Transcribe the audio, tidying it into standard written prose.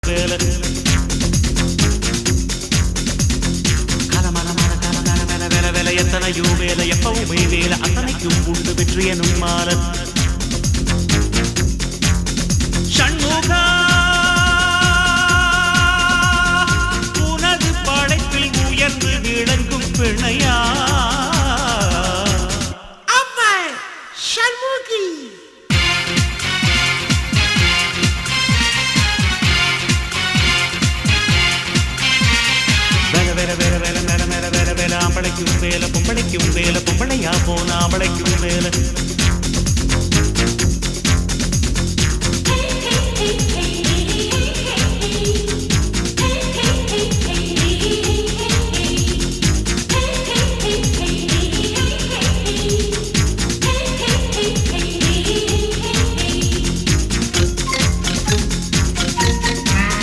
வேலை கலமலமான கலமல மேல வேலை வேலை எத்தனையோ வேலை எப்பவுமே வேலை அத்தனைக்கும் உண்டு வெற்றி எனும் மாலை ஷண்முகா உனது படைப்பில் உயர்ந்து விளங்கும் பிணையா ஆம்பளைக்கும் வேலை பொம்பளைக்கும் வேலை பொம்பளையா போன ஆம்பளைக்கும் வேலை